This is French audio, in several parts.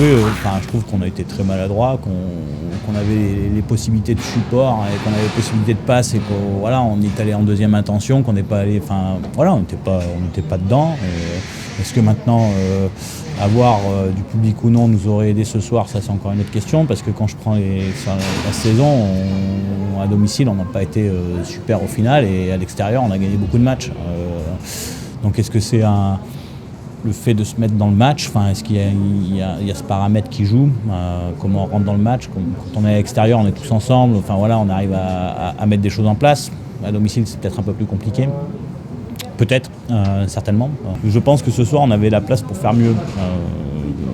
je trouve qu'on a été très maladroit, qu'on avait les possibilités de support et qu'on avait les possibilités de passe et qu'on voilà, on est allé en deuxième intention, qu'on n'est pas allé, on n'était pas dedans. Est-ce que maintenant avoir du public ou non nous aurait aidé ce soir, ça c'est encore une autre question, parce que quand je prends la saison, à domicile on n'a pas été super au final et à l'extérieur on a gagné beaucoup de matchs. Donc est-ce que c'est le fait de se mettre dans le match, est-ce qu'il y a ce paramètre qui joue, comment on rentre dans le match, quand on est à l'extérieur on est tous ensemble, on arrive à mettre des choses en place. À domicile c'est peut-être un peu plus compliqué. Peut-être, certainement. Je pense que ce soir, on avait la place pour faire mieux.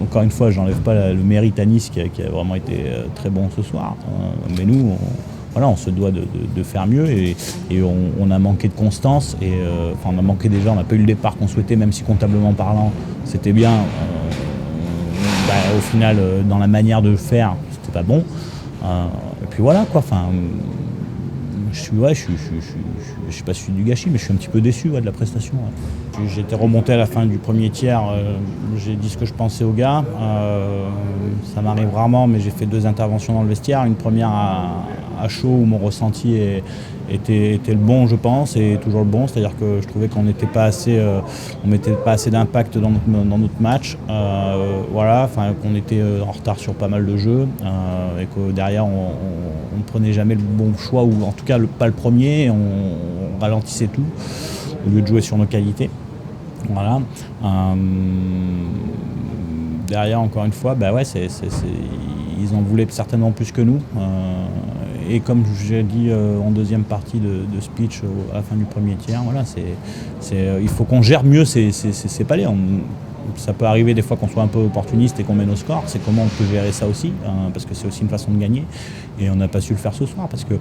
Encore une fois, j'enlève pas le mérite à Nice qui a vraiment été très bon ce soir. Mais nous, on se doit de faire mieux et on a manqué de constance. On a manqué déjà, on n'a pas eu le départ qu'on souhaitait, même si comptablement parlant, c'était bien. Au final, dans la manière de faire, c'était pas bon. Et puis voilà, quoi. Je sais pas si je suis du gâchis, mais je suis un petit peu déçu de la prestation. Ouais. J'étais remonté à la fin du premier tiers, j'ai dit ce que je pensais aux gars. Ça m'arrive rarement, mais j'ai fait 2 interventions dans le vestiaire. Une première à chaud où mon ressenti était le bon, je pense, et toujours le bon. C'est-à-dire que je trouvais qu'on n'était pas assez, on mettait pas assez d'impact dans notre match. Qu'on était en retard sur pas mal de jeux et que derrière on ne prenait jamais le bon choix, ou en tout cas pas le premier, et on ralentissait tout au lieu de jouer sur nos qualités. Voilà. Derrière, encore une fois, ils en voulaient certainement plus que nous. Et comme j'ai dit en deuxième partie de speech à la fin du premier tiers, il faut qu'on gère mieux ces palais. Ça peut arriver des fois qu'on soit un peu opportuniste et qu'on met nos scores. C'est comment on peut gérer ça aussi, parce que c'est aussi une façon de gagner. Et on n'a pas su le faire ce soir parce que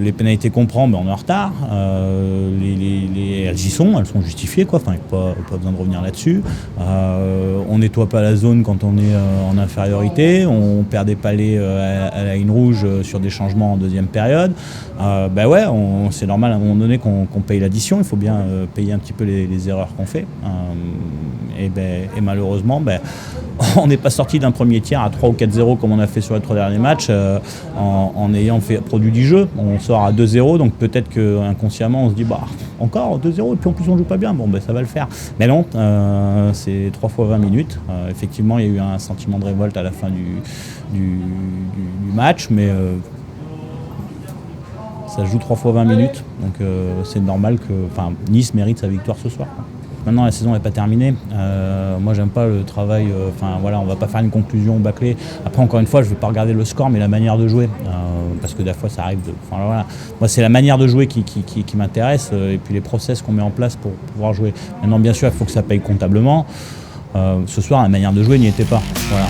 les pénalités qu'on prend, on est en retard. Elles y sont, elles sont justifiées, quoi. Il n'y a pas besoin de revenir là-dessus. On nettoie pas la zone quand on est en infériorité. On perd des palais à la ligne rouge sur des changements en deuxième période. C'est normal à un moment donné qu'on paye l'addition. Il faut bien payer un petit peu les erreurs qu'on fait. Et malheureusement, on n'est pas sorti d'un premier tiers à 3 ou 4-0 comme on a fait sur les 3 derniers matchs en ayant produit du jeu. On sort à 2-0, donc peut-être qu'inconsciemment on se dit encore 2-0 et puis en plus on joue pas bien, ça va le faire. Mais non, c'est 3 fois 20 minutes. Effectivement, il y a eu un sentiment de révolte à la fin du match, mais ça joue 3 fois 20 minutes, donc c'est normal que Nice mérite sa victoire ce soir. Maintenant, la saison n'est pas terminée. Moi, j'aime pas le travail. On va pas faire une conclusion bâclée. Après, encore une fois, je vais pas regarder le score, mais la manière de jouer, parce que des fois, ça arrive. Moi, c'est la manière de jouer qui m'intéresse, et puis les process qu'on met en place pour pouvoir jouer. Maintenant, bien sûr, il faut que ça paye comptablement. Ce soir, la manière de jouer n'y était pas. Voilà.